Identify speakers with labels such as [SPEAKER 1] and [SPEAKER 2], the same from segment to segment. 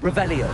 [SPEAKER 1] Revelio.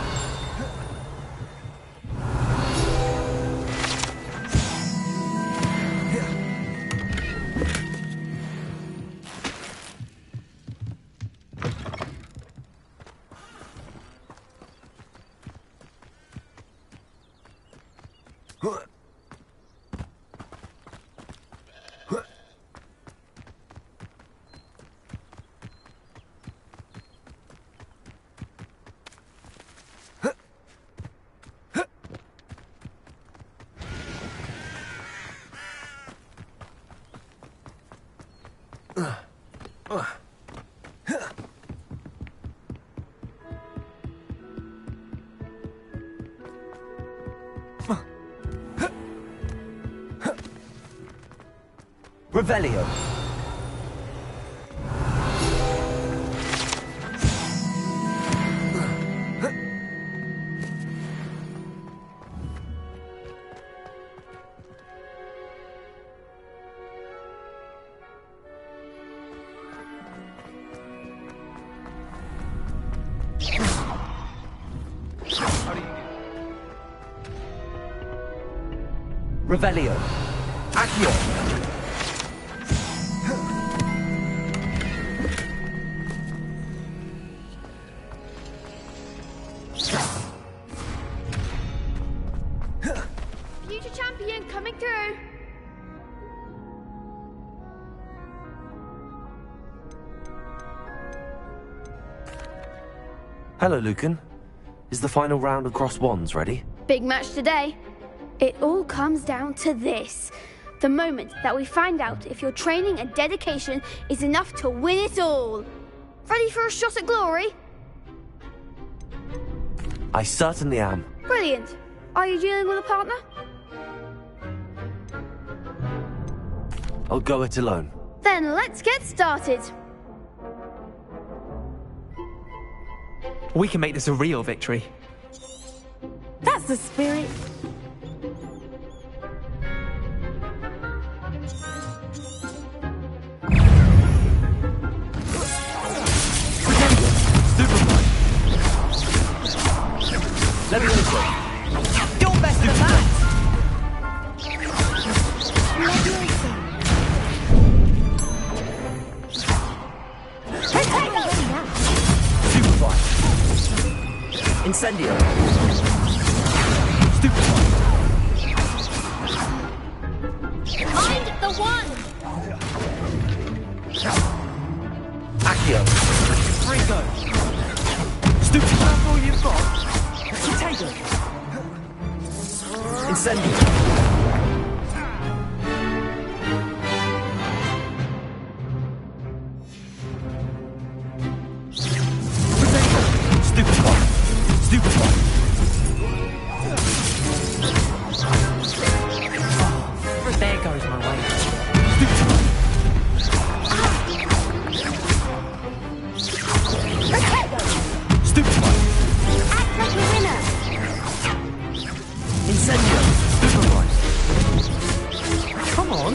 [SPEAKER 1] Revelio. Revelio. Accio.
[SPEAKER 2] Future champion coming through.
[SPEAKER 1] Hello, Lucan. Is the final round across wands ready?
[SPEAKER 2] Big match today. It all comes down to this. The moment that we find out if your training and dedication is enough to win it all. Ready for a shot at glory?
[SPEAKER 1] I certainly am.
[SPEAKER 2] Brilliant. Are you dealing with a partner?
[SPEAKER 1] I'll go it alone.
[SPEAKER 2] Then let's get started.
[SPEAKER 3] We can make this a real victory.
[SPEAKER 4] That's the spirit.
[SPEAKER 1] Let me go.
[SPEAKER 3] Your best of that!
[SPEAKER 1] Supervise. Incendio. Stupefy.
[SPEAKER 2] Find the one!
[SPEAKER 1] Accio.
[SPEAKER 3] Ringo!
[SPEAKER 1] Stupefy.
[SPEAKER 3] That's all you've got? Potato!
[SPEAKER 1] Incendio. Stupefy. Stupefy.
[SPEAKER 3] There goes my way.
[SPEAKER 1] Stupefy.
[SPEAKER 2] Act like a winner!
[SPEAKER 1] Incendio. Supervise.
[SPEAKER 3] Come on!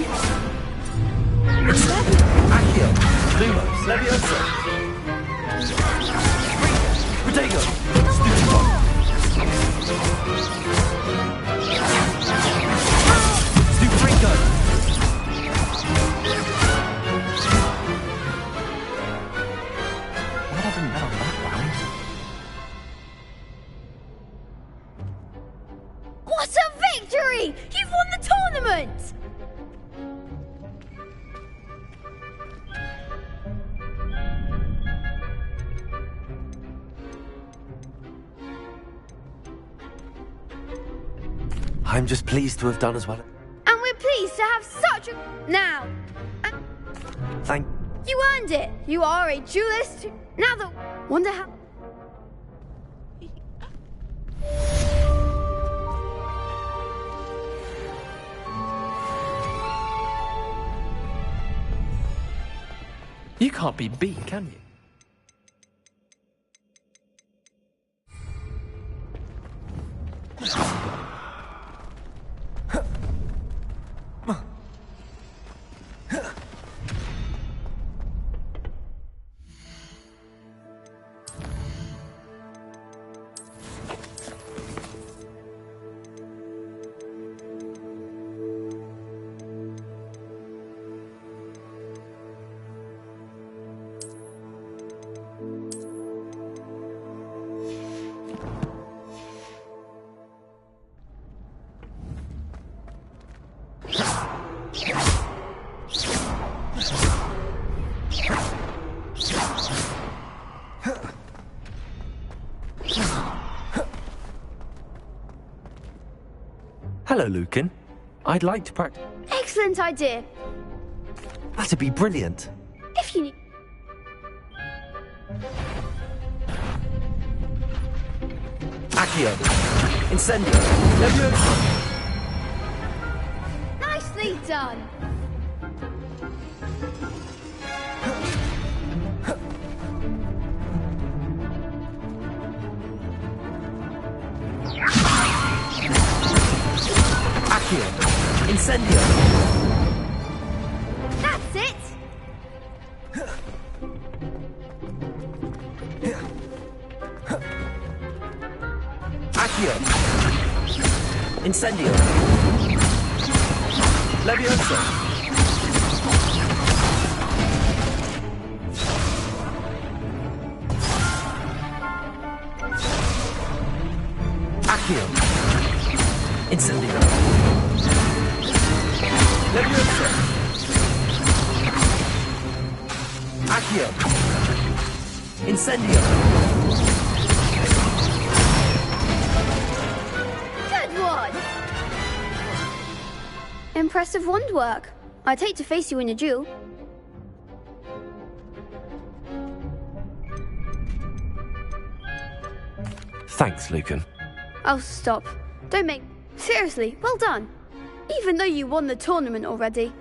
[SPEAKER 1] Accio. Lumos. Leviosa. Protego. Stupefy. Stupringo.
[SPEAKER 3] Why didn't that on that round?
[SPEAKER 2] What a victory! You've won the tournament!
[SPEAKER 1] I'm just pleased to have done as well.
[SPEAKER 2] And we're pleased to have such a... Now,
[SPEAKER 1] Thank...
[SPEAKER 2] you earned it. You are a duelist. Now that... Wonder how...
[SPEAKER 3] You can't be beat, can you?
[SPEAKER 1] Hello, Lucan. I'd like to practice.
[SPEAKER 2] Excellent idea.
[SPEAKER 1] That'd be brilliant.
[SPEAKER 2] If you need...
[SPEAKER 1] Accio. Incendio. Leviosa.
[SPEAKER 2] Nicely done.
[SPEAKER 1] Accio. Incendio.
[SPEAKER 2] That's it.
[SPEAKER 1] Accio. Incendio. Leviosa. Accio. Incendio. Leviosa. Accio. Incendio.
[SPEAKER 2] Good one. Impressive wand work. I'd hate to face you in a duel.
[SPEAKER 1] Thanks, Lucan.
[SPEAKER 2] Oh, stop. Don't make... Seriously, well done. Even though you won the tournament already.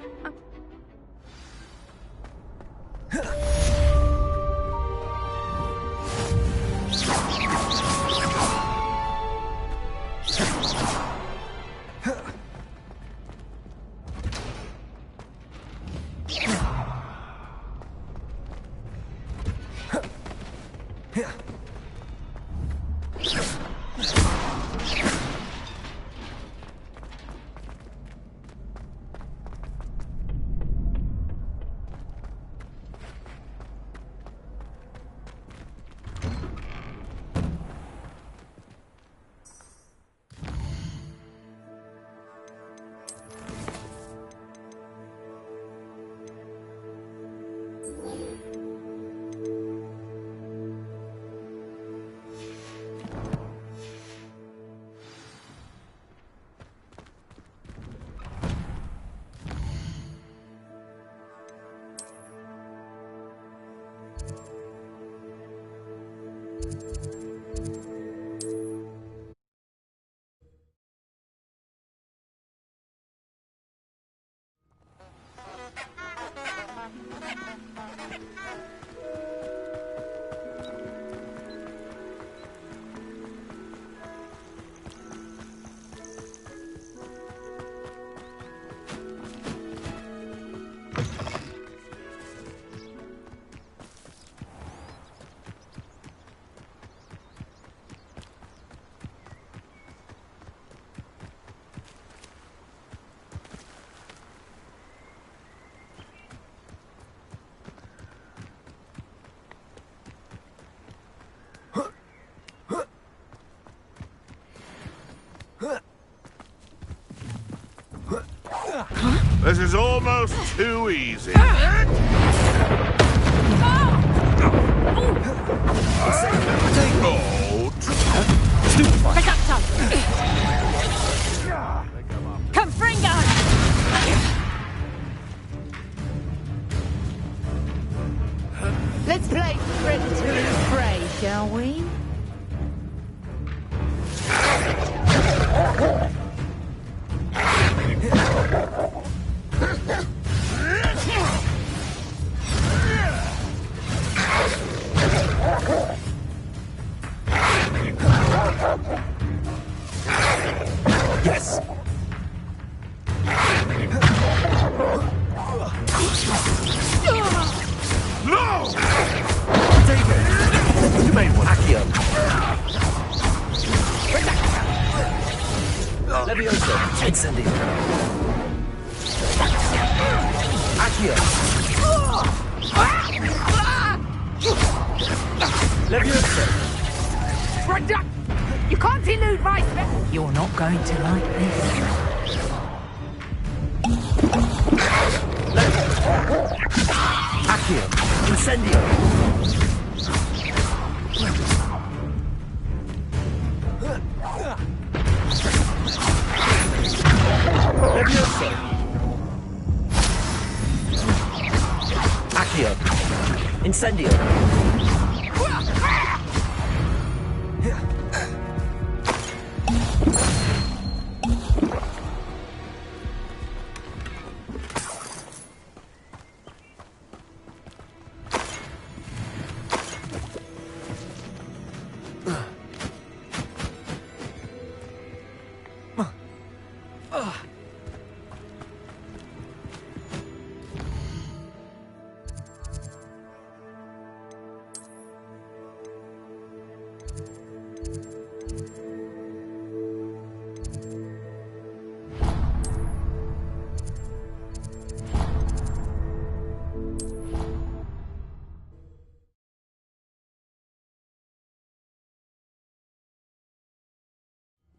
[SPEAKER 5] This is almost too easy.
[SPEAKER 4] Come, Fringo! Let's play Predator and Prey, shall we?
[SPEAKER 1] Yes.
[SPEAKER 5] No!
[SPEAKER 1] Take it. You made one. Accio. Leviosa. Incendio. Accio. Leviosa.
[SPEAKER 4] You can't elude my spell! You're not going to like this.
[SPEAKER 1] Accio. Incendio. Accio. Incendio.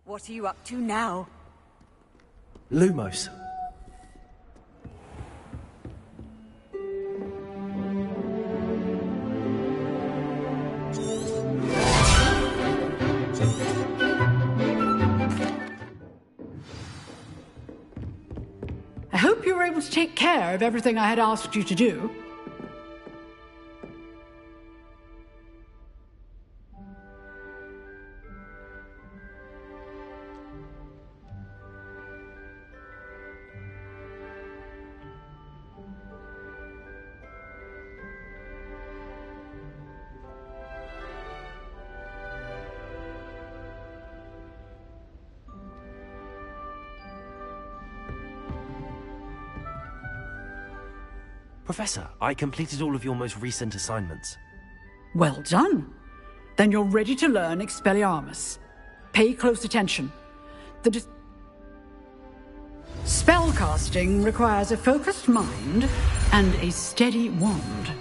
[SPEAKER 6] What are you up to now?
[SPEAKER 1] Lumos.
[SPEAKER 7] I hope you were able to take care of everything I had asked you to do.
[SPEAKER 1] Professor, I completed all of your most recent assignments.
[SPEAKER 7] Well done. Then you're ready to learn Expelliarmus. Pay close attention. Spellcasting requires a focused mind and a steady wand.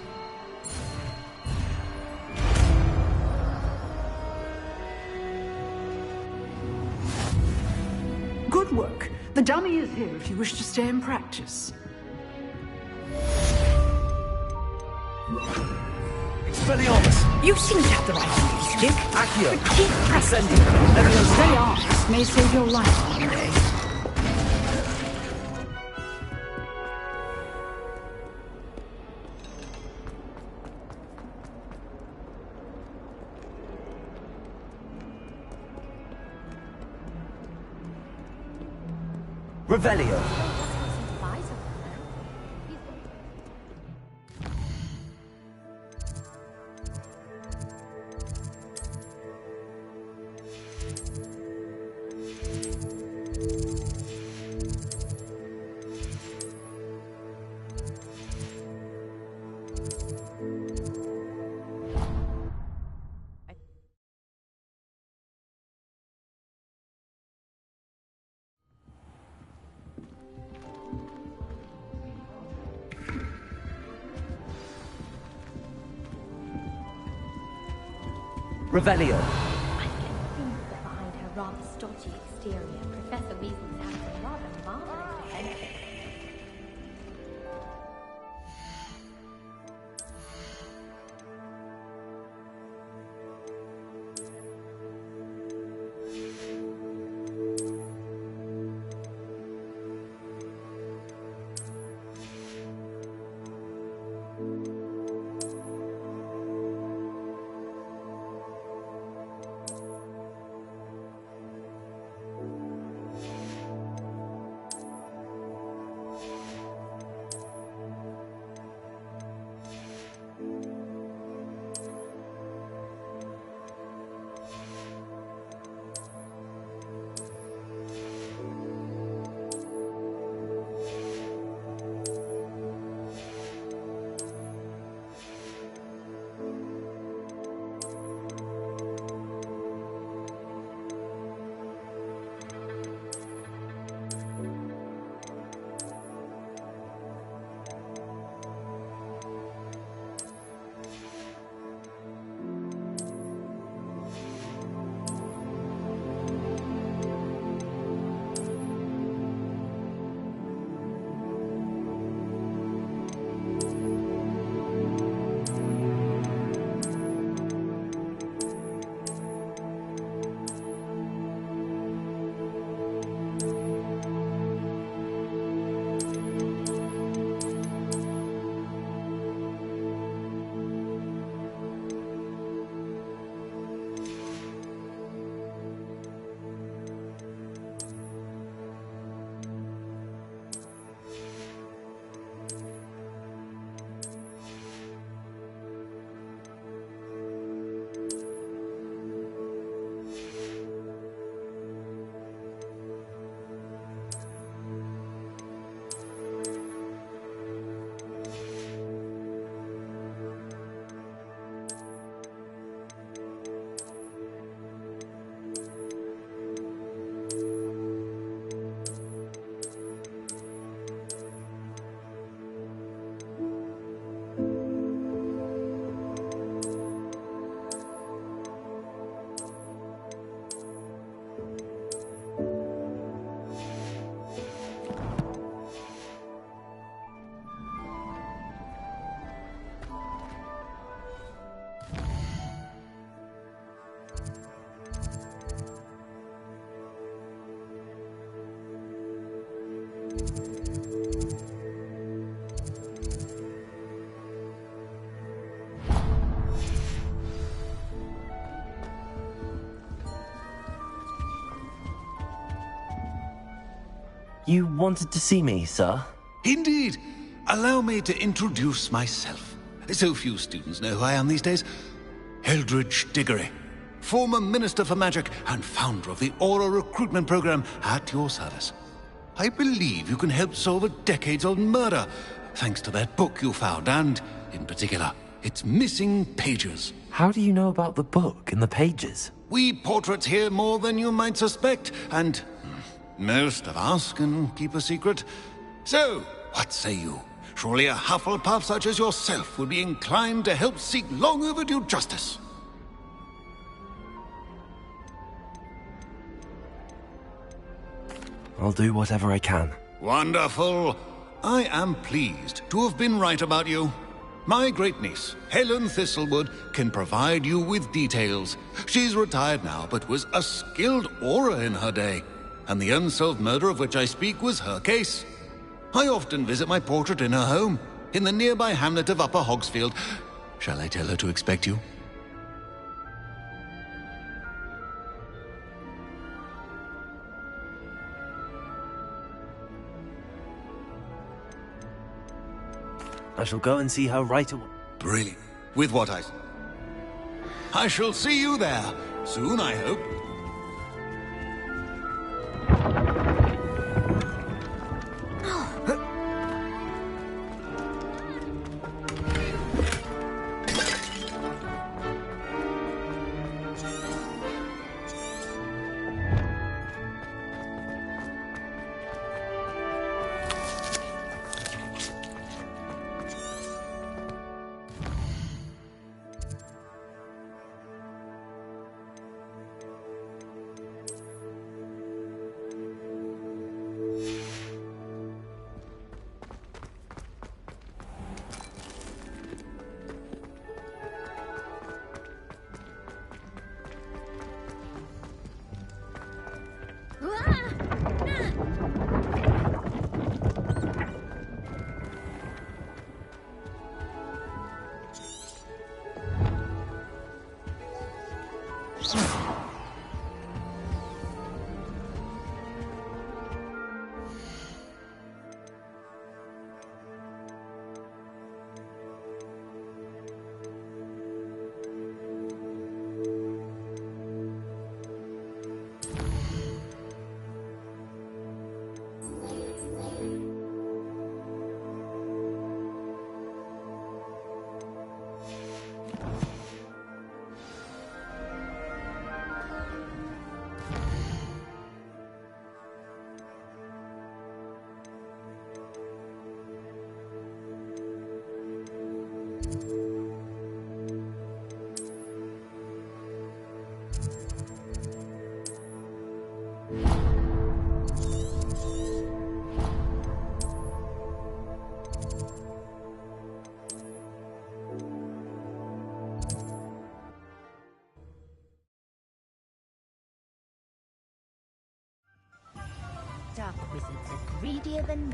[SPEAKER 7] Good work. The dummy is here if you wish to stay and practice.
[SPEAKER 1] Expelliarmus!
[SPEAKER 6] You seem to have the right music.
[SPEAKER 1] Accio!
[SPEAKER 6] But keep pressing.
[SPEAKER 7] Expelliarmus may save your life one day.
[SPEAKER 1] Revelio! Revelio!
[SPEAKER 8] I can think that behind her rather stodgy exterior, Professor Weasley's had some rather marvelous adventures.
[SPEAKER 1] You wanted to see me, sir?
[SPEAKER 9] Indeed. Allow me to introduce myself. So few students know who I am these days. Eldridge Diggory, former Minister for Magic and founder of the Aura Recruitment Program, at your service. I believe you can help solve a decades-old murder, thanks to that book you found, and, in particular, its missing pages.
[SPEAKER 1] How do you know about the book and the pages?
[SPEAKER 9] We portraits here more than you might suspect, and most of us can keep a secret. So, what say you? Surely a Hufflepuff such as yourself would be inclined to help seek long overdue justice.
[SPEAKER 1] I'll do whatever I can.
[SPEAKER 9] Wonderful. I am pleased to have been right about you. My great-niece, Helen Thistlewood, can provide you with details. She's retired now, but was a skilled aura in her day. And the unsolved murder of which I speak was her case. I often visit my portrait in her home, in the nearby hamlet of Upper Hogsfield. Shall I tell her to expect you?
[SPEAKER 1] I shall go and see her right away.
[SPEAKER 9] Brilliant. With what I shall see you there. Soon, I hope.
[SPEAKER 8] Dark wizards are greedier than...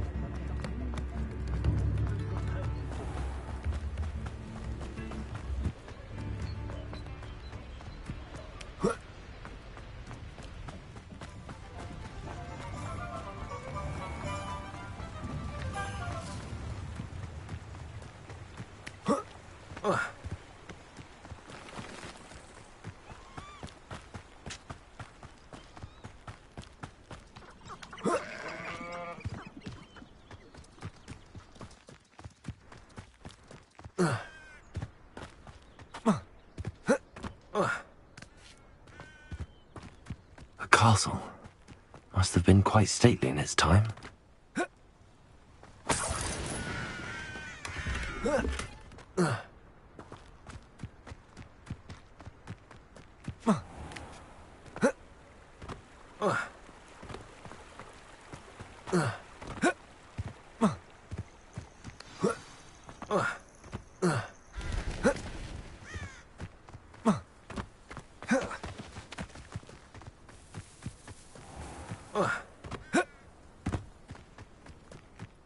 [SPEAKER 1] A castle. Must have been quite stately in its time.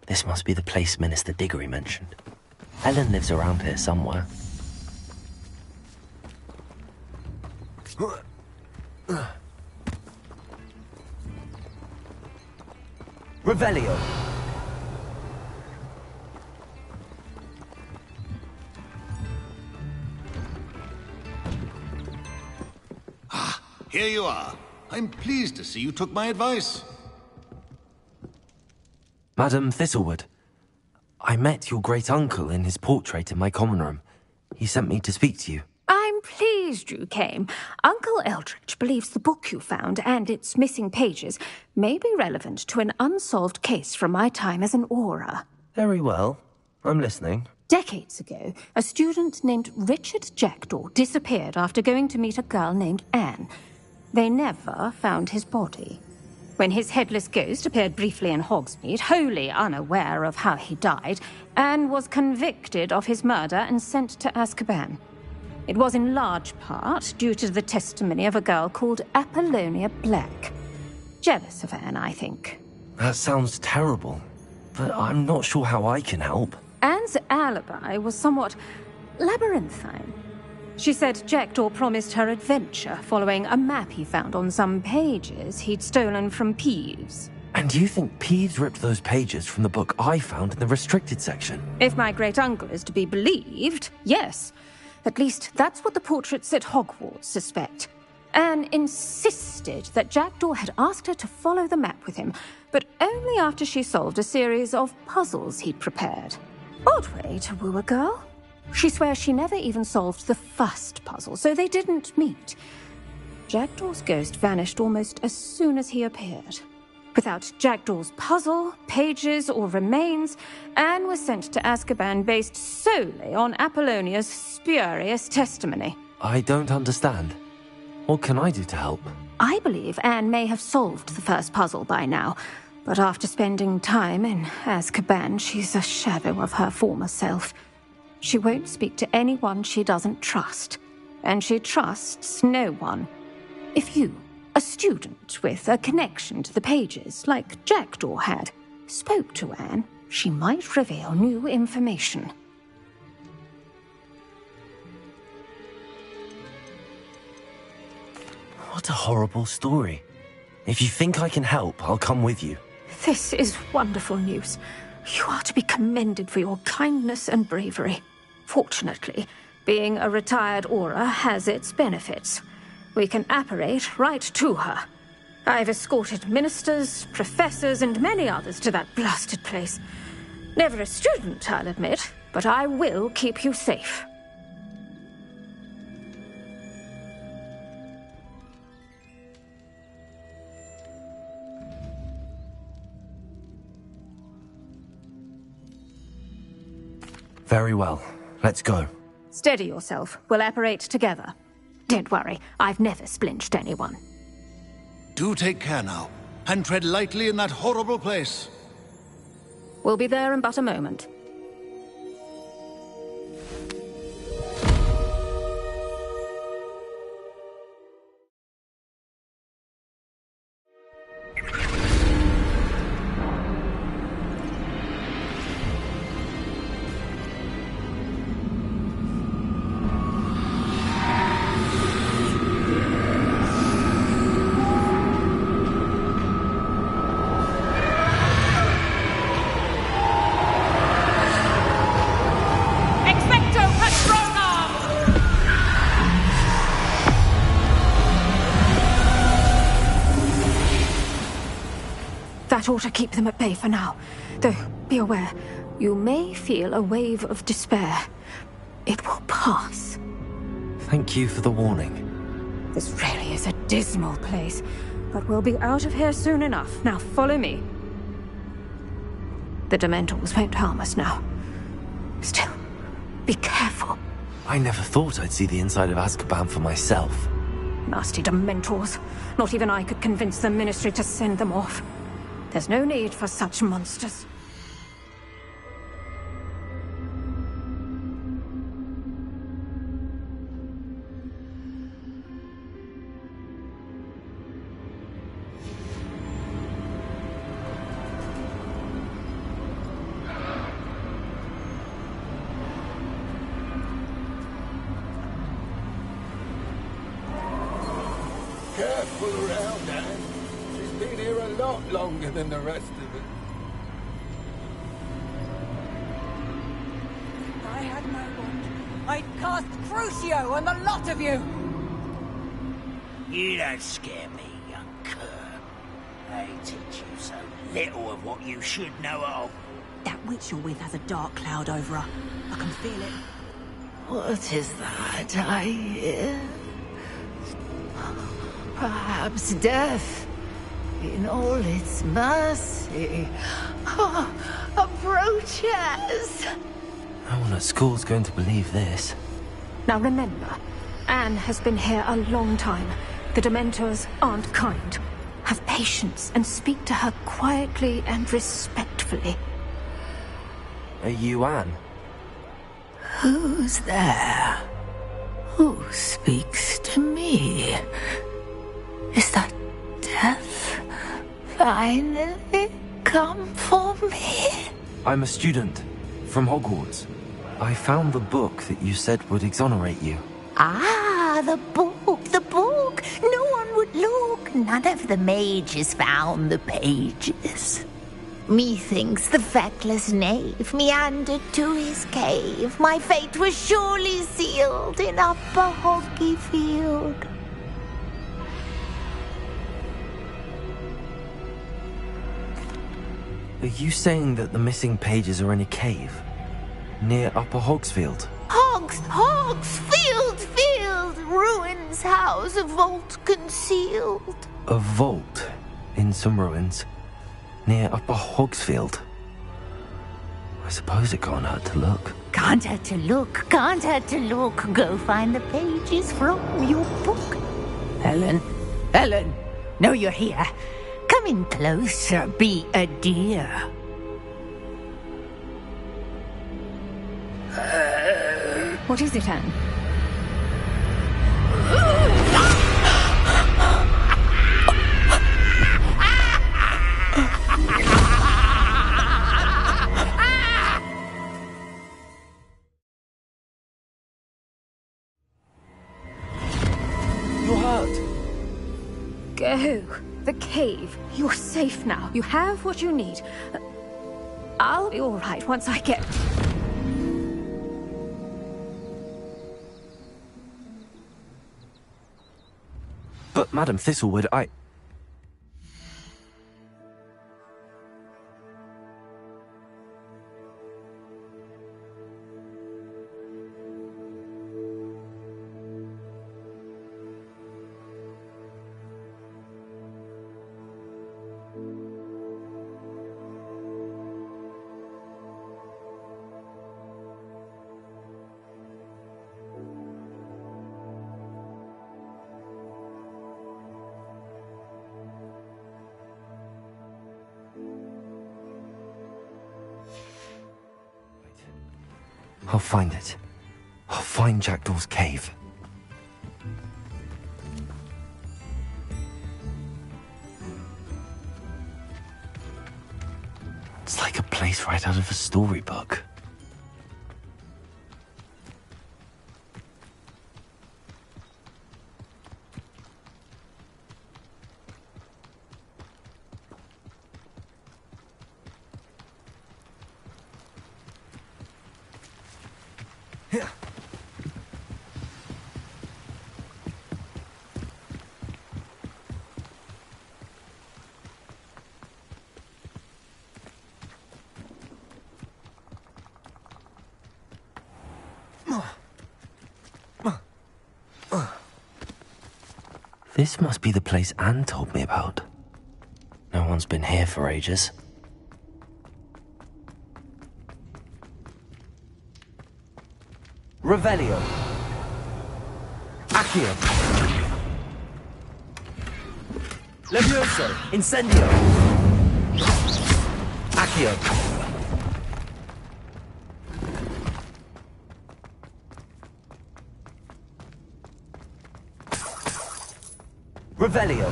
[SPEAKER 1] This must be the place Minister Diggory mentioned. Helen lives around here somewhere. Revelio.
[SPEAKER 9] Here you are. I'm pleased to see you took my advice.
[SPEAKER 1] Madam Thistlewood, I met your great-uncle in his portrait in my common room. He sent me to speak to you.
[SPEAKER 4] I'm pleased you came. Uncle Eldridge believes the book you found and its missing pages may be relevant to an unsolved case from my time as an Auror.
[SPEAKER 1] Very well. I'm listening.
[SPEAKER 4] Decades ago, a student named Richard Jackdaw disappeared after going to meet a girl named Anne. They never found his body. When his headless ghost appeared briefly in Hogsmeade, wholly unaware of how he died, Anne was convicted of his murder and sent to Azkaban. It was in large part due to the testimony of a girl called Apollonia Black. Jealous of Anne, I think.
[SPEAKER 1] That sounds terrible, but I'm not sure how I can help.
[SPEAKER 4] Anne's alibi was somewhat labyrinthine. She said Jackdaw promised her adventure following a map he found on some pages he'd stolen from Peeves.
[SPEAKER 1] And you think Peeves ripped those pages from the book I found in the restricted section?
[SPEAKER 4] If my great-uncle is to be believed, yes. At least that's what the portraits at Hogwarts suspect. Anne insisted that Jackdaw had asked her to follow the map with him, but only after she solved a series of puzzles he'd prepared. Odd way to woo a girl. She swears she never even solved the first puzzle, so they didn't meet. Jackdaw's ghost vanished almost as soon as he appeared. Without Jackdaw's puzzle, pages, or remains, Anne was sent to Azkaban based solely on Apollonia's spurious testimony.
[SPEAKER 1] I don't understand. What can I do to help?
[SPEAKER 4] I believe Anne may have solved the first puzzle by now, but after spending time in Azkaban, she's a shadow of her former self. She won't speak to anyone she doesn't trust, and she trusts no one. If you, a student with a connection to the pages, like Jackdaw had, spoke to Anne, she might reveal new information.
[SPEAKER 1] What a horrible story. If you think I can help, I'll come with you.
[SPEAKER 4] This is wonderful news. You are to be commended for your kindness and bravery. Fortunately, being a retired Auror has its benefits. We can apparate right to her. I've escorted ministers, professors, and many others to that blasted place. Never a student, I'll admit, but I will keep you safe.
[SPEAKER 1] Very well. Let's go.
[SPEAKER 4] Steady yourself. We'll apparate together. Don't worry, I've never splinched anyone.
[SPEAKER 9] Do take care now, and tread lightly in that horrible place.
[SPEAKER 4] We'll be there in but a moment. That ought to keep them at bay for now. Though, be aware, you may feel a wave of despair. It will pass.
[SPEAKER 1] Thank you for the warning.
[SPEAKER 4] This really is a dismal place, but we'll be out of here soon enough. Now follow me. The Dementors won't harm us now. Still, be careful.
[SPEAKER 1] I never thought I'd see the inside of Azkaban for myself.
[SPEAKER 4] Nasty Dementors. Not even I could convince the Ministry to send them off. There's no need for such monsters.
[SPEAKER 10] Careful around, Anne. She's been here a lot longer than the rest of us.
[SPEAKER 6] no one. I'd cast Crucio on the lot of you!
[SPEAKER 10] You don't scare me, young cur. They teach you so little of what you should know of.
[SPEAKER 6] That witch you're with has a dark cloud over her. I can feel it.
[SPEAKER 11] What is that I hear? Perhaps death, in all its mercy, approaches.
[SPEAKER 1] No one at school's going to believe this.
[SPEAKER 4] Now remember, Anne has been here a long time. The Dementors aren't kind. Have patience and speak to her quietly and respectfully.
[SPEAKER 1] Are you Anne?
[SPEAKER 11] Who's there? Who speaks to me? Is that death finally come for me?
[SPEAKER 1] I'm a student from Hogwarts. I found the book that you said would exonerate you.
[SPEAKER 11] Ah, the book, the book. No one would look. None of the mages found the pages. Methinks the feckless knave meandered to his cave. My fate was surely sealed in Upper Hoggyfield.
[SPEAKER 1] Are you saying that the missing pages are in a cave? Near Upper Hogsfield?
[SPEAKER 11] Hogsfield! Ruins house, a vault concealed.
[SPEAKER 1] A vault in some ruins? Near Upper Hogsfield? I suppose it can't hurt to look.
[SPEAKER 11] Can't hurt to look, can't hurt to look. Go find the pages from your book. Helen, know you're here. Come in closer, be a dear.
[SPEAKER 4] What is it, Anne?
[SPEAKER 1] You're hurt.
[SPEAKER 4] Go. The cave. You're safe now. You have what you need. I'll be all right once I get...
[SPEAKER 1] But, Madam Thistlewood, I... I'll find it. I'll find Jackdaw's cave. It's like a place right out of a storybook. This must be the place Anne told me about. No one's been here for ages. Revelio. Accio. Levioso. Incendio. Accio. Revelio.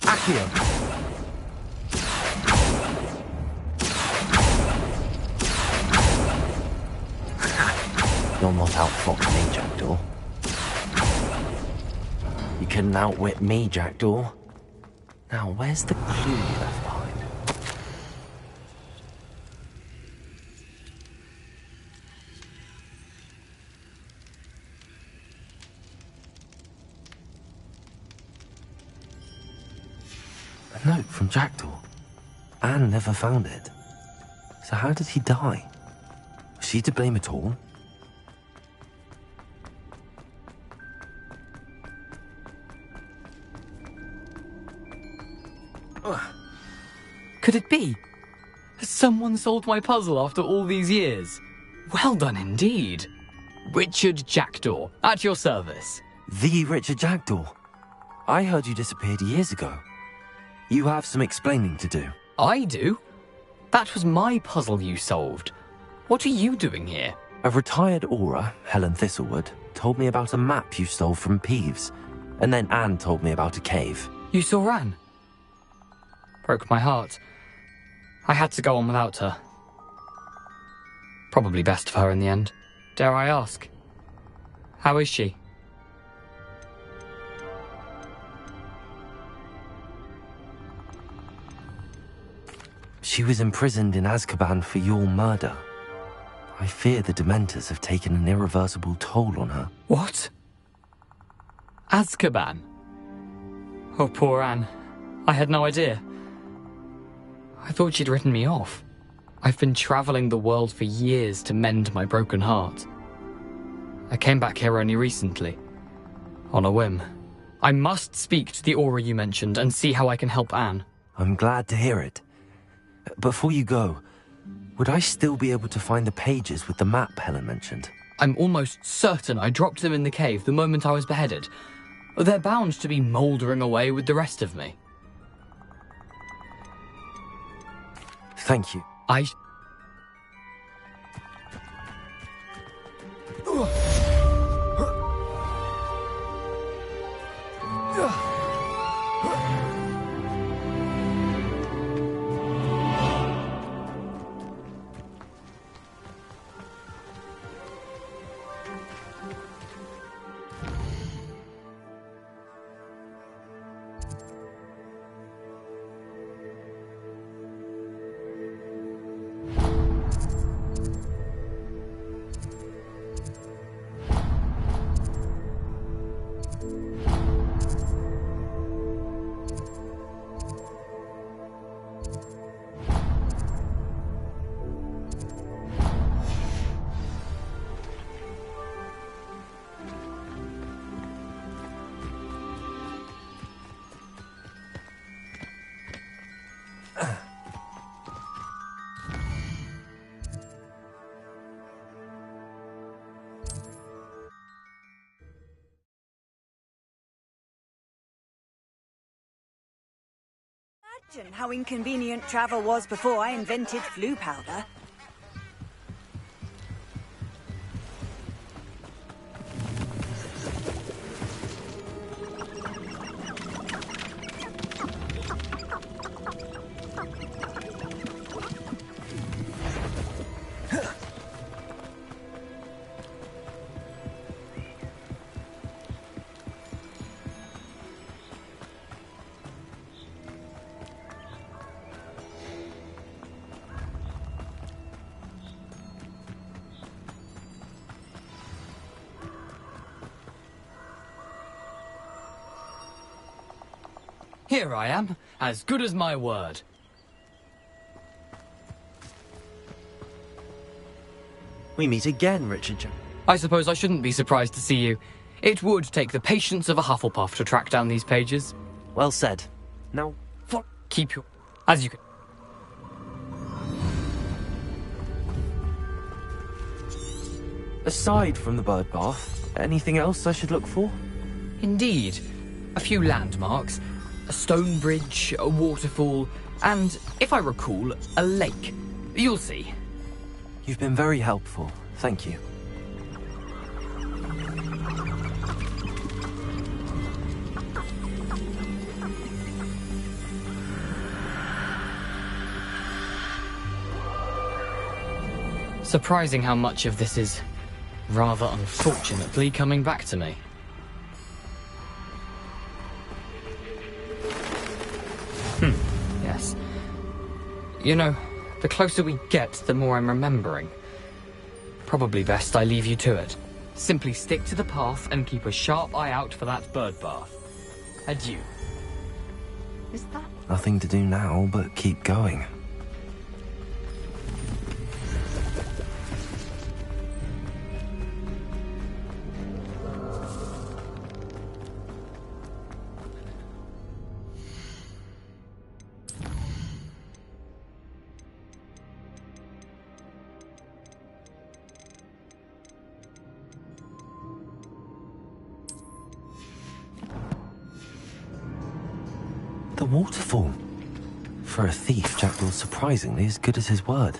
[SPEAKER 1] Accio. You'll not outfox me, Jackdaw. You couldn't outwit me, Jackdaw. Now, where's the clue you left behind? note from Jackdaw. Anne never found it. So how did he die? Was she to blame at all?
[SPEAKER 3] Could it be? Has someone solved my puzzle after all these years? Well done indeed. Richard Jackdaw, at your service.
[SPEAKER 1] The Richard Jackdaw. I heard you disappeared years ago. You have some explaining to do.
[SPEAKER 3] I do? That was my puzzle you solved. What are you doing here?
[SPEAKER 1] A retired aura, Helen Thistlewood, told me about a map you stole from Peeves. And then Anne told me about a cave.
[SPEAKER 3] You saw Anne? Broke my heart. I had to go on without her. Probably best for her in the end. Dare I ask? How is she?
[SPEAKER 1] She was imprisoned in Azkaban for your murder. I fear the Dementors have taken an irreversible toll on her.
[SPEAKER 3] What? Azkaban? Oh, poor Anne. I had no idea. I thought she'd written me off. I've been travelling the world for years to mend my broken heart. I came back here only recently, on a whim. I must speak to the aura you mentioned and see how I can help Anne.
[SPEAKER 1] I'm glad to hear it. Before you go, would I still be able to find the pages with the map Helen mentioned?
[SPEAKER 3] I'm almost certain I dropped them in the cave the moment I was beheaded. They're bound to be mouldering away with the rest of me.
[SPEAKER 1] Thank you.
[SPEAKER 6] Imagine how inconvenient travel was before I invented flu powder.
[SPEAKER 3] Here I am, as good as my word.
[SPEAKER 1] We meet again, Richard.
[SPEAKER 3] I suppose I shouldn't be surprised to see you. It would take the patience of a Hufflepuff to track down these pages.
[SPEAKER 1] Well said. Now,
[SPEAKER 3] keep your... as you can...
[SPEAKER 1] Aside from the bird bath, anything else I should look for?
[SPEAKER 3] Indeed. A few landmarks. A stone bridge, a waterfall, and, if I recall, a lake. You'll see.
[SPEAKER 1] You've been very helpful. Thank you.
[SPEAKER 3] Surprising how much of this is, rather unfortunately, coming back to me. Yes. You know, the closer we get, the more I'm remembering. Probably best I leave you to it. Simply stick to the path and keep a sharp eye out for that bird bath. Adieu.
[SPEAKER 11] Is that
[SPEAKER 1] Nothing to do now but keep going. The waterfall. For a thief, Jackdaw's surprisingly as good as his word.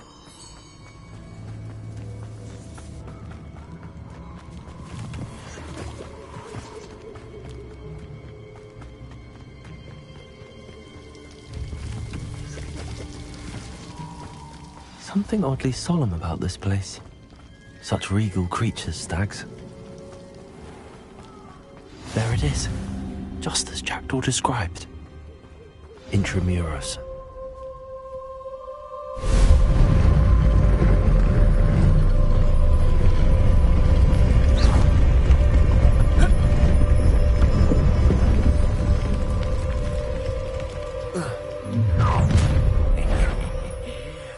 [SPEAKER 1] Something oddly solemn about this place. Such regal creatures, stags. There it is, just as Jackdaw described. Intramuros.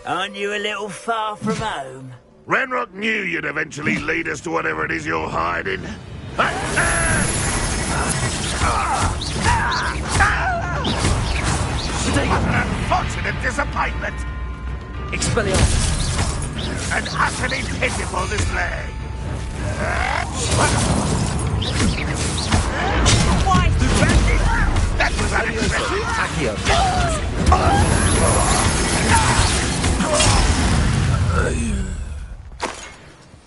[SPEAKER 10] Aren't you a little far from home?
[SPEAKER 5] Ranrock knew you'd eventually lead us to whatever it is you're hiding. An unfortunate disappointment.
[SPEAKER 1] Expelliarmus.
[SPEAKER 5] An utterly pitiful display.
[SPEAKER 10] Why?
[SPEAKER 5] That was unexpected.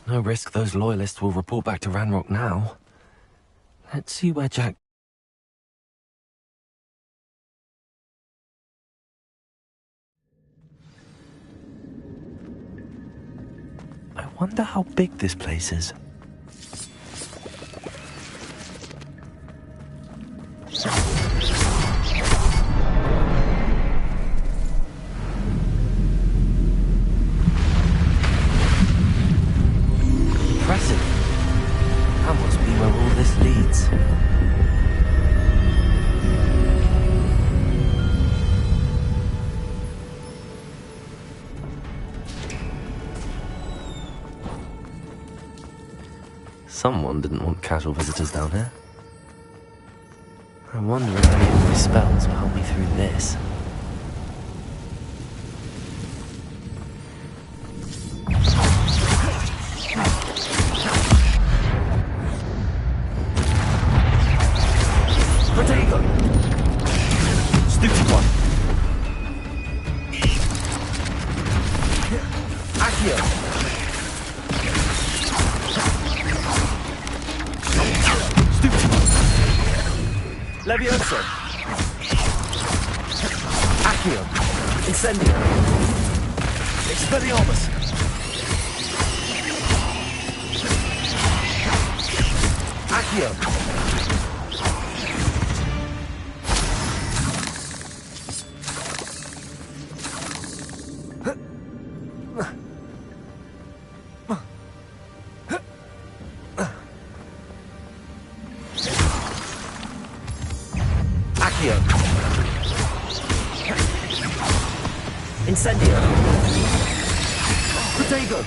[SPEAKER 1] No risk those loyalists will report back to Ranrock now. Let's see where Jack... I wonder how big this place is. Impressive. That must be where all this leads. Someone didn't want casual visitors down here. I wonder if any of my spells will help me through this. Protego! Stupid one! Accio! Levioso! Accio! Incendio! Expelliarmus! Accio! Incendio! Protego!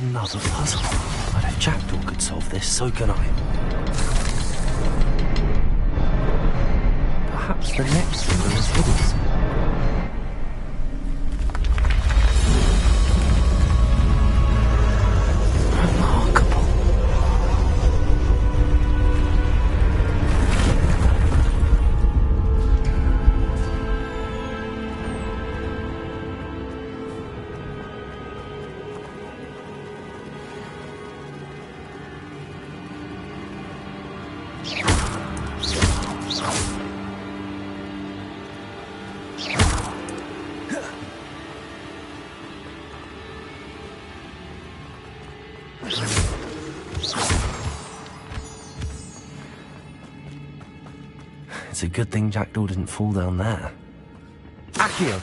[SPEAKER 1] Another puzzle. But if Jackdaw could solve this, so can I. Perhaps the next one is hidden. It's a good thing Jackdaw didn't fall down there. Accio!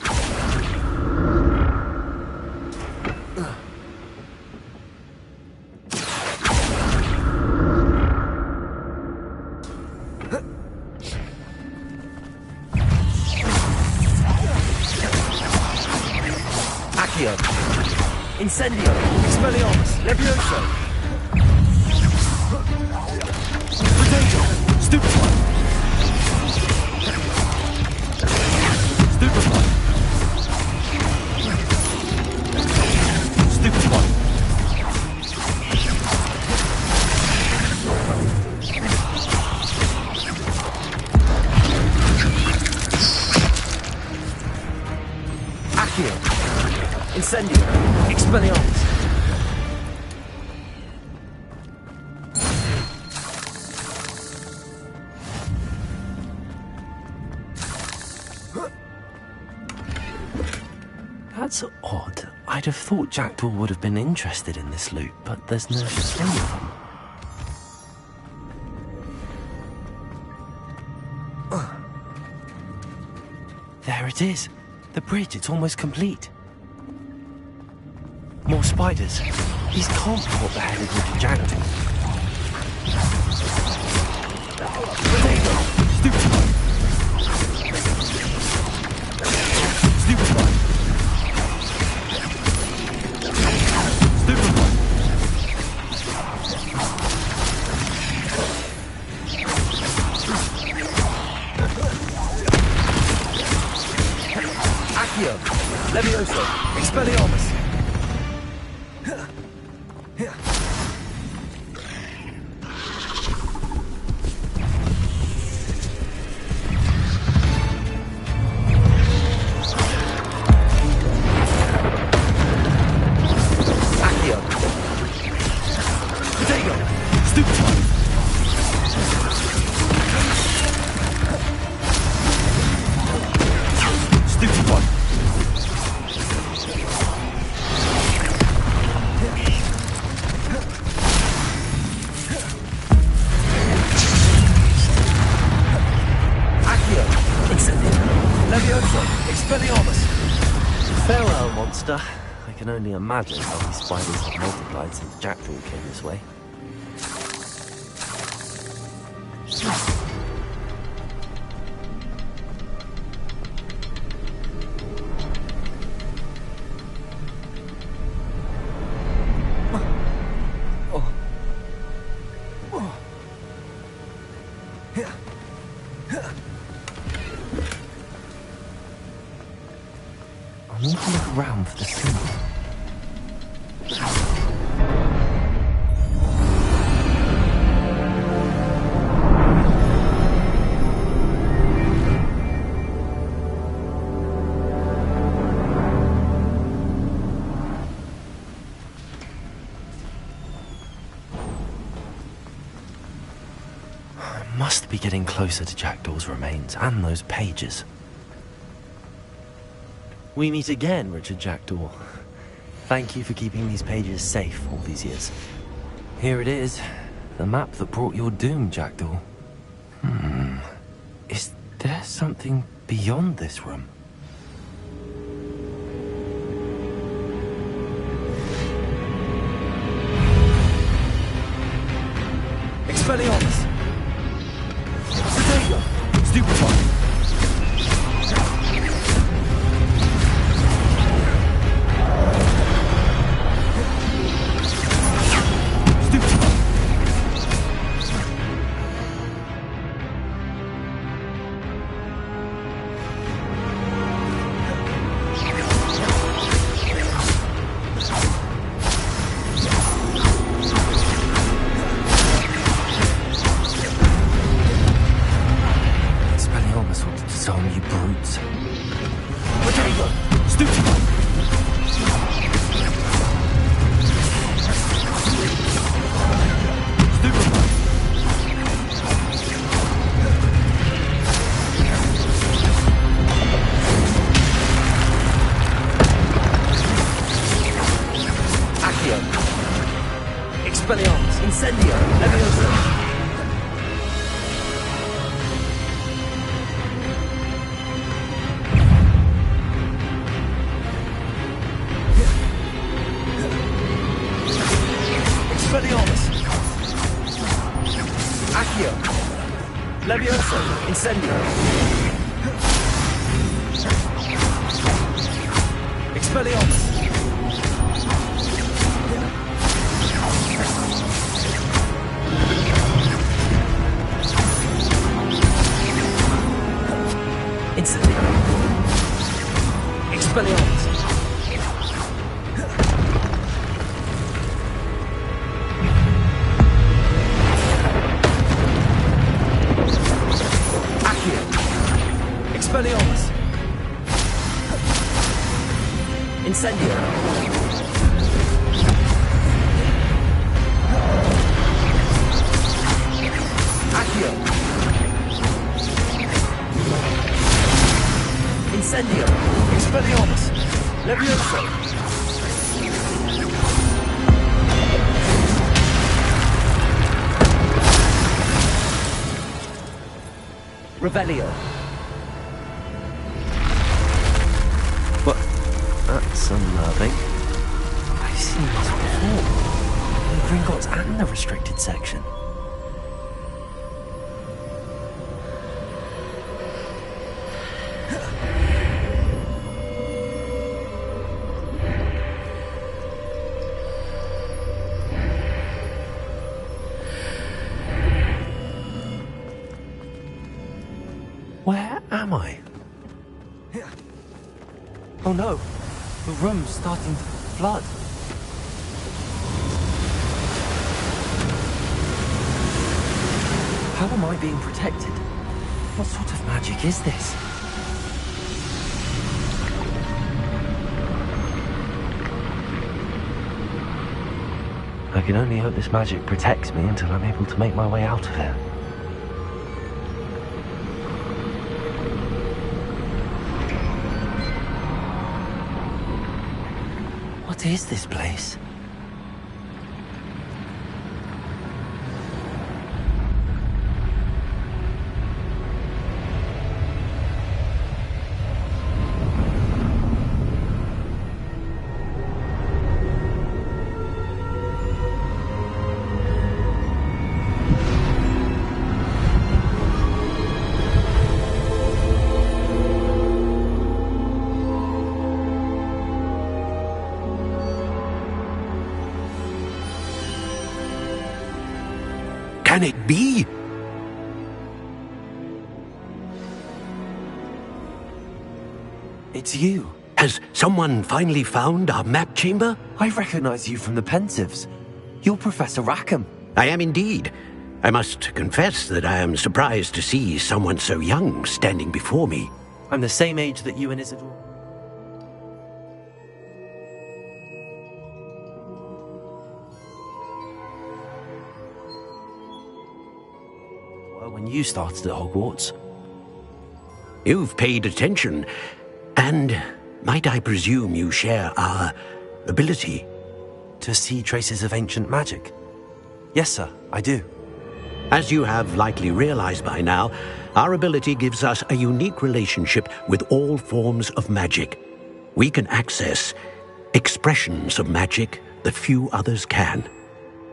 [SPEAKER 1] Accio. Incendio. Expelliarmus. Levioso. Potato. Stupefy. Stupefy. Stupefy. Accio. Incendio. Expelliarmus. That's odd. I'd have thought Jackdaw would have been interested in this loot, but there's no thing of them. There it is. The bridge, it's almost complete. More spiders. These can't be what the hell is with Jackdaw. Potato! Stupefy! Stupefy! Stupefy! Accio! Levioso! Expelliarmus! Farewell, monster. I can only imagine how these spiders have multiplied since Jackdaw came this way. I need to look around for the symbol. I must be getting closer to Jackdaw's remains and those pages. We meet again, Richard Jackdaw. Thank you for keeping these pages safe all these years. Here it is, the map that brought your doom, Jackdaw. Is there something beyond this room? Expelliarmus! Potato! Stupefy! Expelliarmus, Incendio, Levioso. Expelliarmus. Accio. Levioso, Incendio. Expelliarmus. Incendio. Expelliarmus. Accio. Expelliarmus. Incendio. Accio. Incendio. Expelliarmus. Levioso. Revelio. What? That's unnerving. I've seen this before. The Gringotts and the restricted section. Where am I? Oh no, the room's starting to flood. How am I being protected? What sort of magic is this? I can only hope this magic protects me until I'm able to make my way out of here. What is this place?
[SPEAKER 12] Can it be?
[SPEAKER 1] It's you.
[SPEAKER 12] Has someone finally found our map chamber?
[SPEAKER 1] I recognize you from the Pensives. You're Professor Rackham.
[SPEAKER 12] I am indeed. I must confess that I am surprised to see someone so young standing before me.
[SPEAKER 1] I'm the same age that you and Isidore. When you started at Hogwarts.
[SPEAKER 12] You've paid attention, and might I presume you share our ability?
[SPEAKER 1] To see traces of ancient magic? Yes, sir, I do.
[SPEAKER 12] As you have likely realized by now, our ability gives us a unique relationship with all forms of magic. We can access expressions of magic that few others can.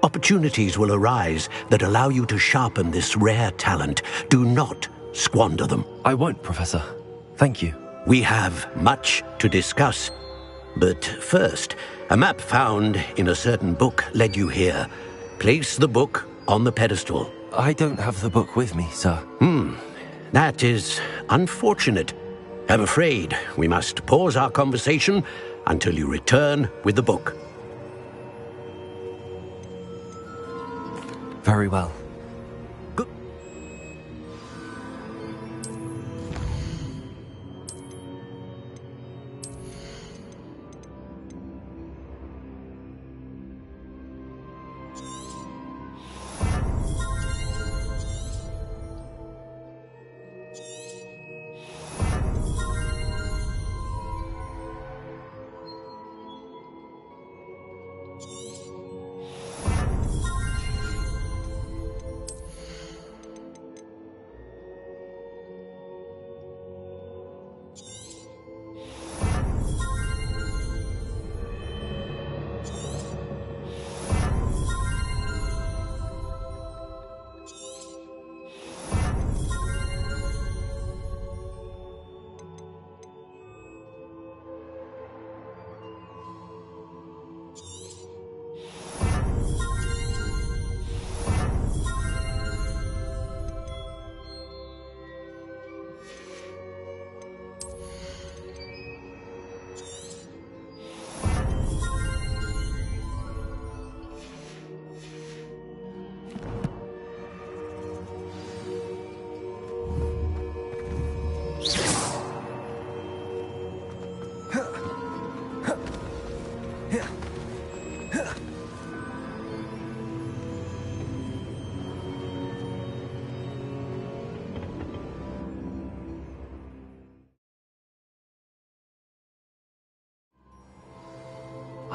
[SPEAKER 12] Opportunities will arise that allow you to sharpen this rare talent. Do not squander them.
[SPEAKER 1] I won't, Professor. Thank you.
[SPEAKER 12] We have much to discuss. But first, a map found in a certain book led you here. Place the book on the pedestal.
[SPEAKER 1] I don't have the book with me, sir.
[SPEAKER 12] That is unfortunate. I'm afraid we must pause our conversation until you return with the book.
[SPEAKER 1] Very well.
[SPEAKER 12] Good.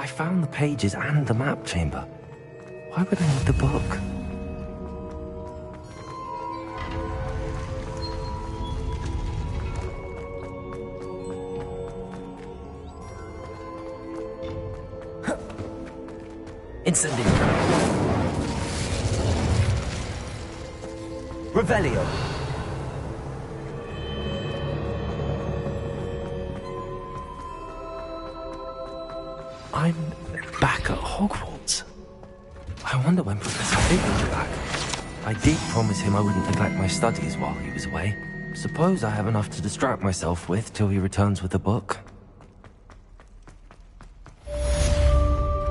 [SPEAKER 1] I found the pages and the map chamber. Why would I need the book? Incendiary. Revelio. I'm back at Hogwarts. I wonder when Professor Fig will be back. I did promise him I wouldn't neglect my studies while he was away. Suppose I have enough to distract myself with till he returns with the book.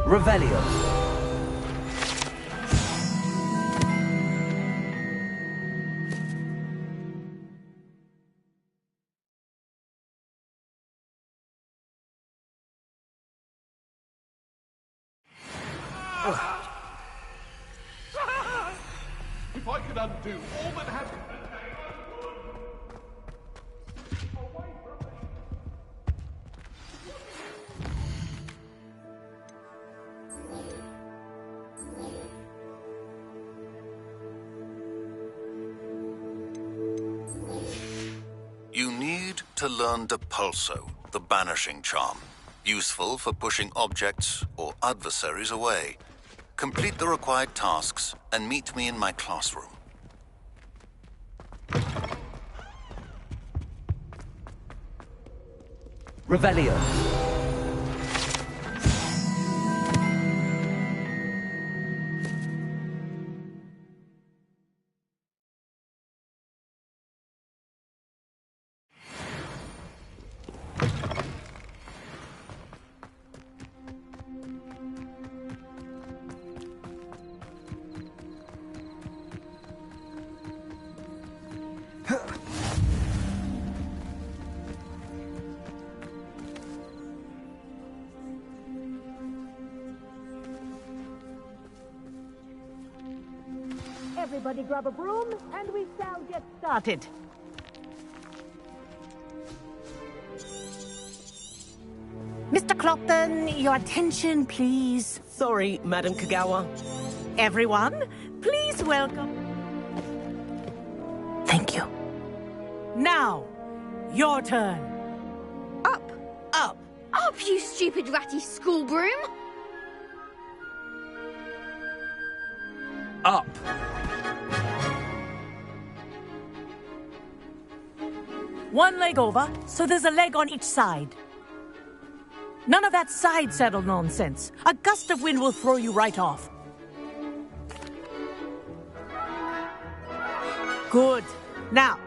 [SPEAKER 1] Revelio.
[SPEAKER 5] If I could undo all that has...
[SPEAKER 9] You need to learn Depulso, the banishing charm. Useful for pushing objects or adversaries away. Complete the required tasks and meet me in my classroom.
[SPEAKER 1] Revelio.
[SPEAKER 6] Everybody grab a broom, and we shall get started. Mr. Clopton, your attention, please.
[SPEAKER 13] Sorry, Madam Kagawa.
[SPEAKER 6] Everyone, please welcome...
[SPEAKER 11] Thank you.
[SPEAKER 6] Now, your turn.
[SPEAKER 2] Up.
[SPEAKER 13] Up.
[SPEAKER 2] Up, you stupid ratty school broom.
[SPEAKER 1] Up.
[SPEAKER 6] One leg over, so there's a leg on each side. None of that side saddle nonsense. A gust of wind will throw you right off. Good. Now,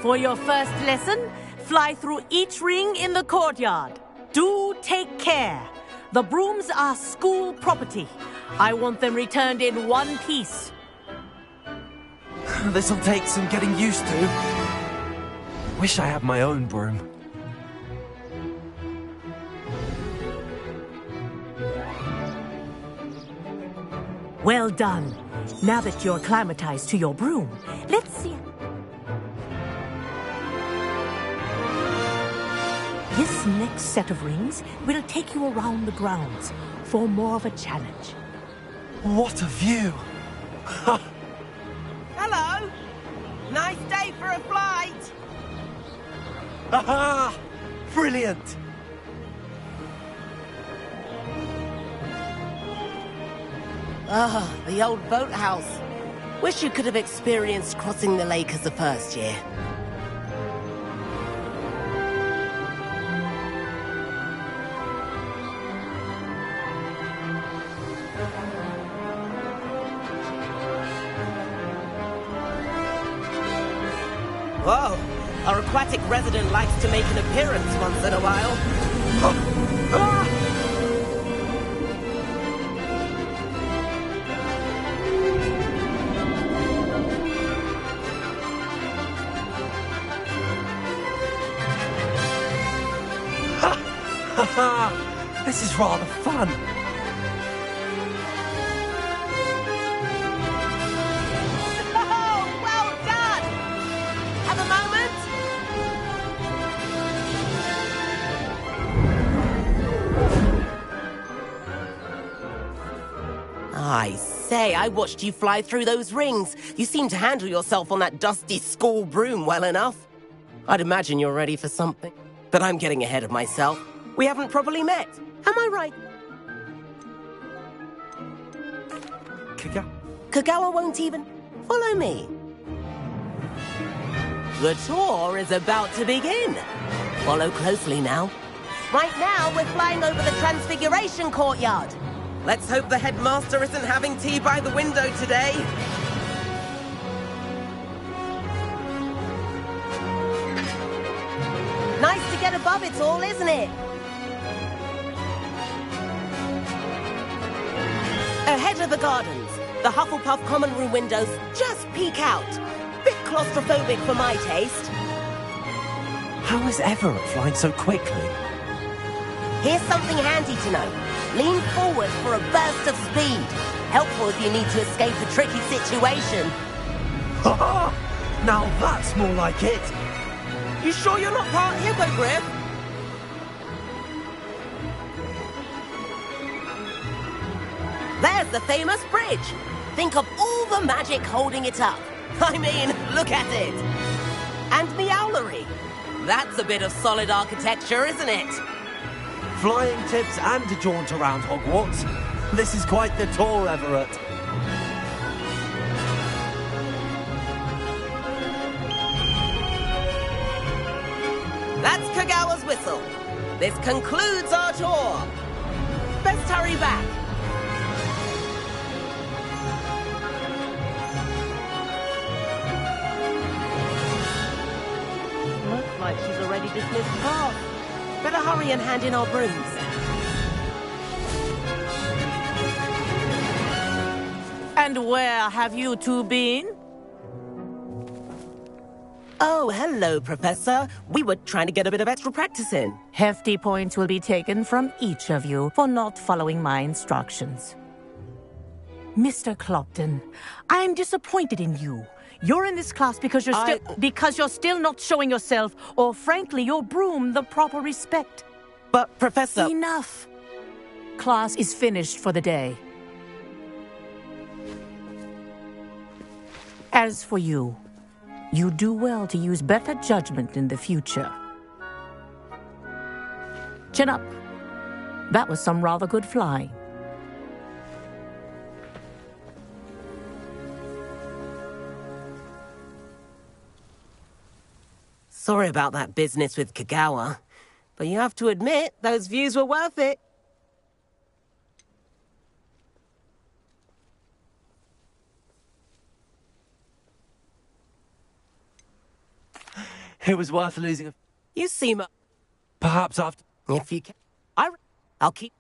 [SPEAKER 6] for your first lesson, fly through each ring in the courtyard. Do take care. The brooms are school property. I want them returned in one piece.
[SPEAKER 1] This'll take some getting used to. Wish I had my own broom.
[SPEAKER 6] Well done. Now that you're acclimatized to your broom, let's see. This next set of rings will take you around the grounds for more of a challenge.
[SPEAKER 1] What a view!
[SPEAKER 13] Hello. Nice day for a flight.
[SPEAKER 1] Aha! Brilliant!
[SPEAKER 13] Ah, the old boathouse. Wish you could have experienced crossing the lake as the first year. Whoa, our aquatic resident likes to make an appearance once in a while.
[SPEAKER 1] This is rather fun.
[SPEAKER 13] Oh, well done! Have a moment? say, I watched you fly through those rings. You seem to handle yourself on that dusty school broom well enough. I'd imagine you're ready for something. But I'm getting ahead of myself. We haven't properly met. Am I right? Kagawa won't even follow me. The tour is about to begin. Follow closely now. Right now, we're flying over the Transfiguration Courtyard. Let's hope the headmaster isn't having tea by the window today. Nice to get above it all, isn't it? Ahead of the gardens, the Hufflepuff common room windows just peek out. Bit claustrophobic for my taste.
[SPEAKER 1] How is Everett flying so quickly?
[SPEAKER 13] Here's something handy to know. Lean forward for a burst of speed. Helpful if you need to escape a tricky situation.
[SPEAKER 1] Now that's more like it.
[SPEAKER 13] You sure you're not part hippogriff? There's the famous bridge. Think of all the magic holding it up. I mean, look at it. And Meowlery. That's a bit of solid architecture, isn't it?
[SPEAKER 1] Flying tips and a jaunt around Hogwarts. This is quite the tour, Everett.
[SPEAKER 13] That's Kagawa's whistle. This concludes our tour. Best hurry back. Looks like she's already dismissed class. Better hurry and hand in our brooms.
[SPEAKER 6] And where have you two been?
[SPEAKER 13] Oh, hello, Professor. We were trying to get a bit of extra practice in.
[SPEAKER 6] Hefty points will be taken from each of you for not following my instructions. Mr. Clopton, I'm disappointed in you. You're in this class because you're still not showing yourself, or frankly, your broom the proper respect.
[SPEAKER 13] But, Professor...
[SPEAKER 6] Enough. Class is finished for the day. As for you, you do well to use better judgment in the future. Chin up. That was some rather good flying.
[SPEAKER 13] Sorry about that business with Kagawa, but you have to admit, those views were worth it.
[SPEAKER 1] It was worth losing a...
[SPEAKER 13] You seem...
[SPEAKER 1] Perhaps after...
[SPEAKER 13] If you can... I'll keep...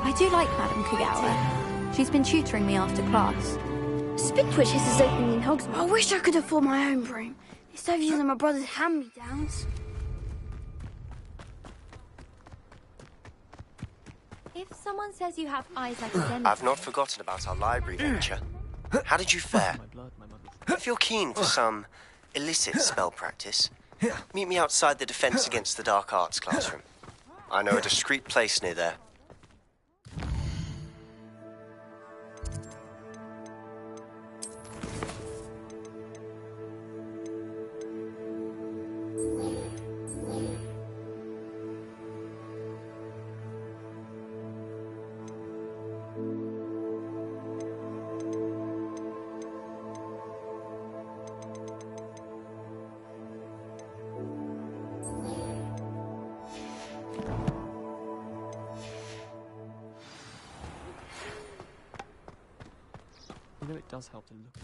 [SPEAKER 2] I do like Madam Kagawa. She's been tutoring me after class. Spitwitches is opening in Hogsmeade. I wish I could afford my own broom. Instead of using my brother's hand-me-downs.
[SPEAKER 8] If someone says you have eyes like a zen...
[SPEAKER 14] I've not forgotten about our library venture. How did you fare? If you're keen for some illicit spell practice, meet me outside the Defense Against the Dark Arts classroom. I know a discreet place near there.
[SPEAKER 3] You know, it does help to look.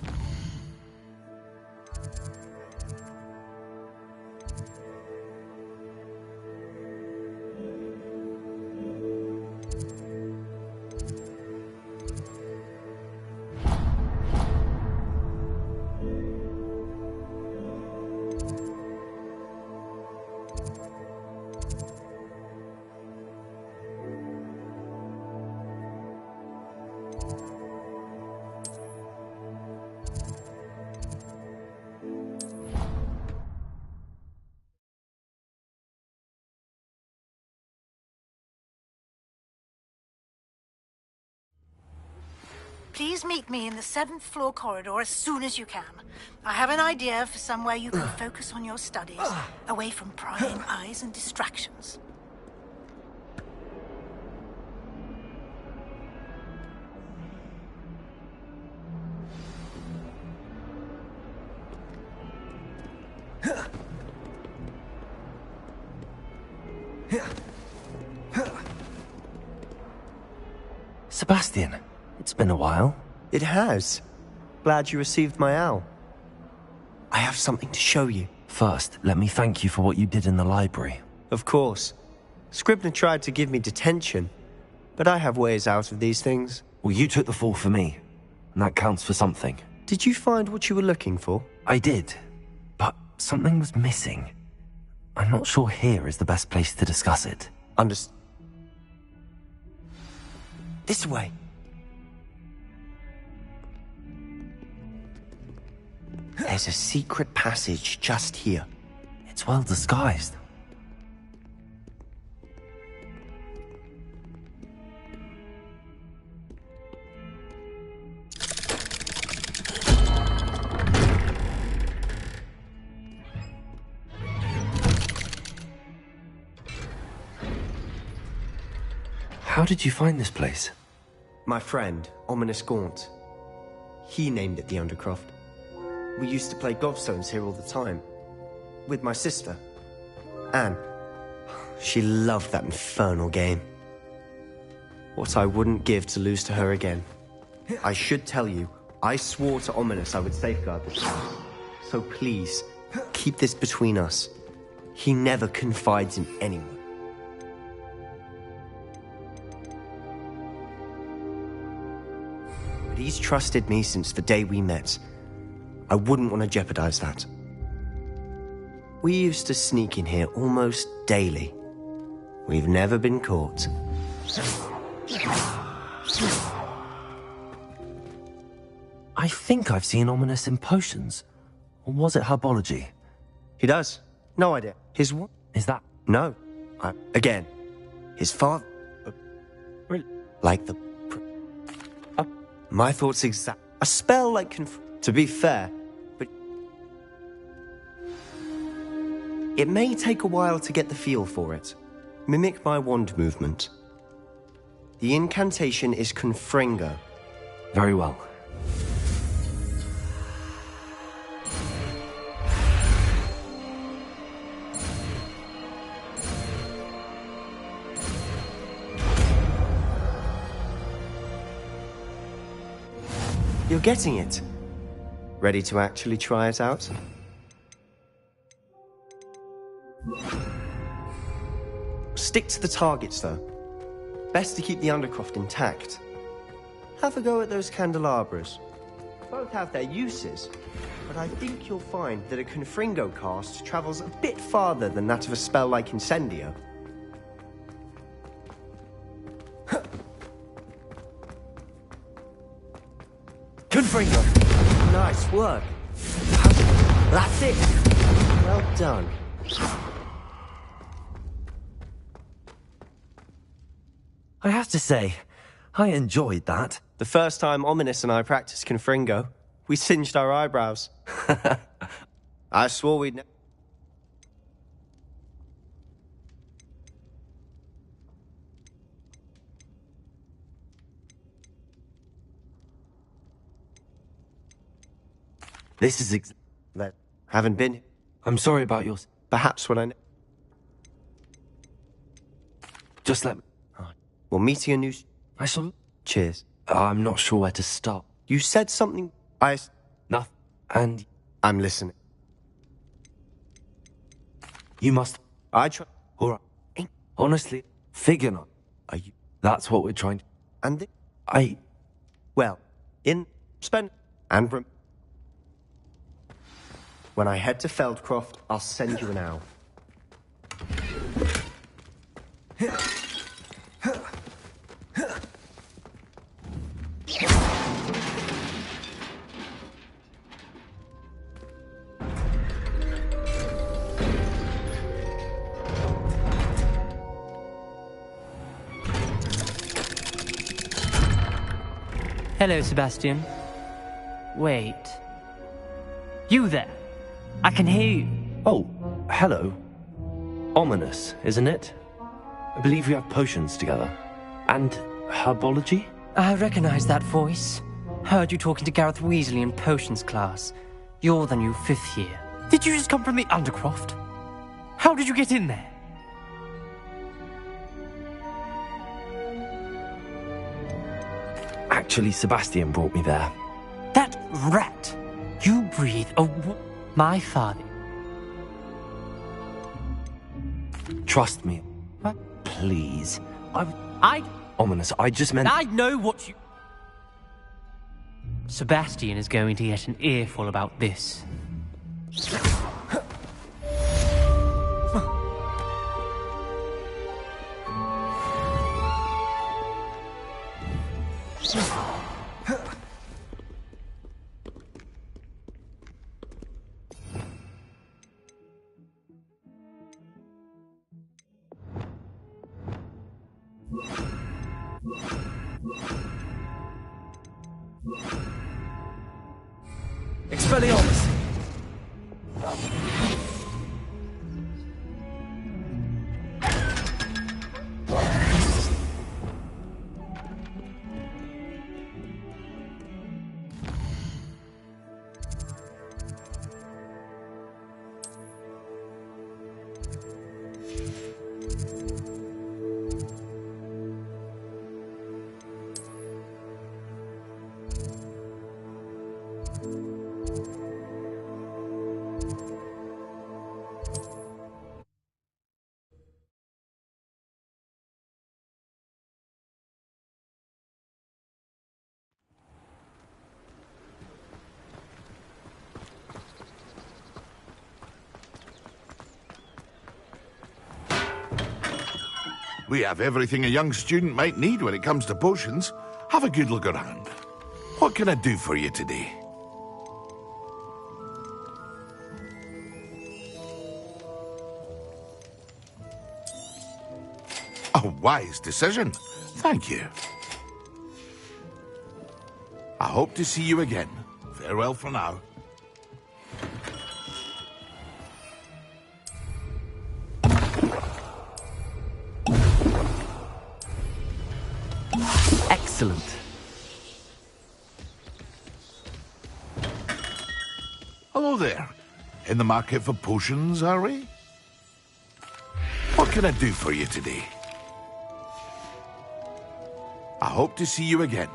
[SPEAKER 15] Please meet me in the 7th floor corridor as soon as you can. I have an idea for somewhere you can focus on your studies, away from prying eyes and distractions.
[SPEAKER 1] Sebastian, it's been a while.
[SPEAKER 14] It has. Glad you received my owl. I have something to show you.
[SPEAKER 1] First, let me thank you for what you did in the library.
[SPEAKER 14] Of course. Scribner tried to give me detention, but I have ways out of these things.
[SPEAKER 1] Well, you took the fall for me, and that counts for something.
[SPEAKER 14] Did you find what you were looking for?
[SPEAKER 1] I did, but something was missing. I'm not sure here is the best place to discuss it.
[SPEAKER 14] This way. There's a secret passage just here.
[SPEAKER 1] It's well disguised. How did you find this place?
[SPEAKER 14] My friend, Ominous Gaunt. He named it the Undercroft. We used to play gobstones here all the time. With my sister, Anne. She loved that infernal game. What I wouldn't give to lose to her again. I should tell you, I swore to Ominous I would safeguard this house. So please, keep this between us. He never confides in anyone. But he's trusted me since the day we met. I wouldn't want to jeopardize that. We used to sneak in here almost daily. We've never been caught.
[SPEAKER 1] I think I've seen Ominous in potions. Or was it herbology?
[SPEAKER 14] He does. No idea. His what?
[SPEAKER 1] Is that?
[SPEAKER 14] No. Again, his father... Like the... My thoughts exact... A spell like to be fair, but... It may take a while to get the feel for it. Mimic my wand movement. The incantation is Confringo.
[SPEAKER 1] Very well.
[SPEAKER 14] You're getting it. Ready to actually try it out? Stick to the targets, though. Best to keep the Undercroft intact. Have a go at those candelabras. Both have their uses, but I think you'll find that a Confringo cast travels a bit farther than that of a spell like Incendio. Confringo! Nice work. That's it. Well done.
[SPEAKER 1] I have to say, I enjoyed that.
[SPEAKER 14] The first time Ominous and I practiced Confringo, we singed our eyebrows. I swore we'd...
[SPEAKER 1] This is
[SPEAKER 14] that haven't been.
[SPEAKER 1] I'm sorry about yours.
[SPEAKER 14] Perhaps when I...
[SPEAKER 1] Just let me...
[SPEAKER 14] Well, meeting a new...
[SPEAKER 1] I shall...
[SPEAKER 14] Cheers.
[SPEAKER 1] I'm not sure where to start.
[SPEAKER 14] You said something...
[SPEAKER 1] Nothing. And...
[SPEAKER 14] I'm listening.
[SPEAKER 1] You must...
[SPEAKER 14] I try...
[SPEAKER 1] Alright. Honestly, figure not.
[SPEAKER 14] Are you...
[SPEAKER 1] That's what we're trying to...
[SPEAKER 14] And the...
[SPEAKER 1] Well,
[SPEAKER 14] in... Spend... And... When I head to Feldcroft, I'll send you an owl.
[SPEAKER 16] Hello, Sebastian. Wait. You there? I can hear you.
[SPEAKER 1] Oh, hello. Ominous, isn't it? I believe we have potions together. And herbology?
[SPEAKER 16] I recognize that voice. Heard you talking to Gareth Weasley in potions class. You're the new 5th year. Did you just come from the Undercroft? How did you get in there?
[SPEAKER 1] Actually, Sebastian brought me there.
[SPEAKER 16] That rat! You breathe my father.
[SPEAKER 1] Trust me.
[SPEAKER 16] What?
[SPEAKER 1] Please.
[SPEAKER 16] I...
[SPEAKER 1] Ominous, I just meant...
[SPEAKER 16] I know what you... Sebastian is going to get an earful about this.
[SPEAKER 1] Expelliarmus!
[SPEAKER 5] We have everything a young student might need when it comes to potions. Have a good look around. What can I do for you today? A wise decision. Thank you. I hope to see you again. Farewell for now.
[SPEAKER 1] Excellent.
[SPEAKER 5] Hello there. In the market for potions, are we? What can I do for you today? I hope to see you again.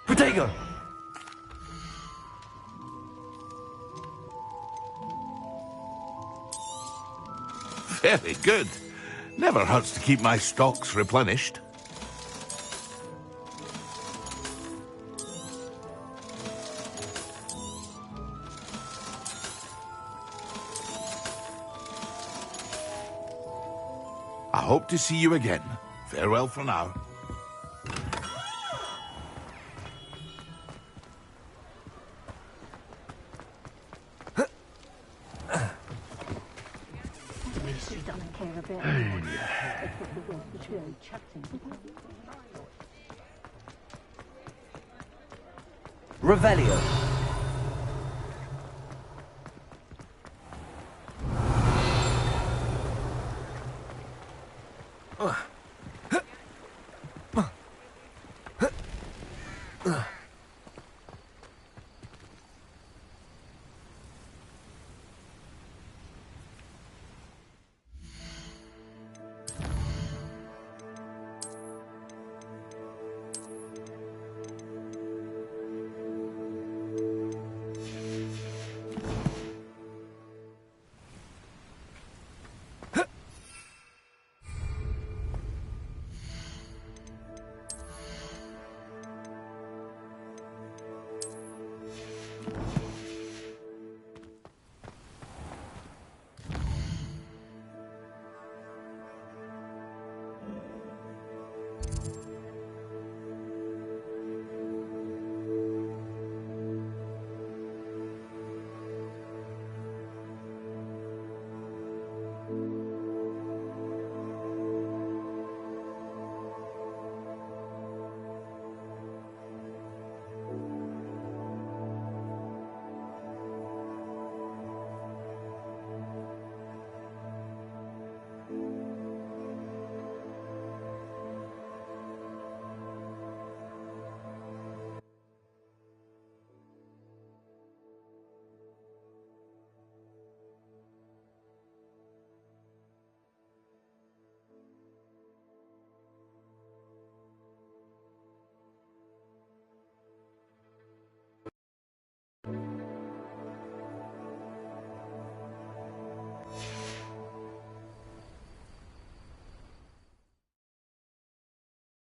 [SPEAKER 1] Protego!
[SPEAKER 5] Very good. Never hurts to keep my stocks replenished. I hope to see you again. Farewell for now.
[SPEAKER 1] Revelio. Ugh.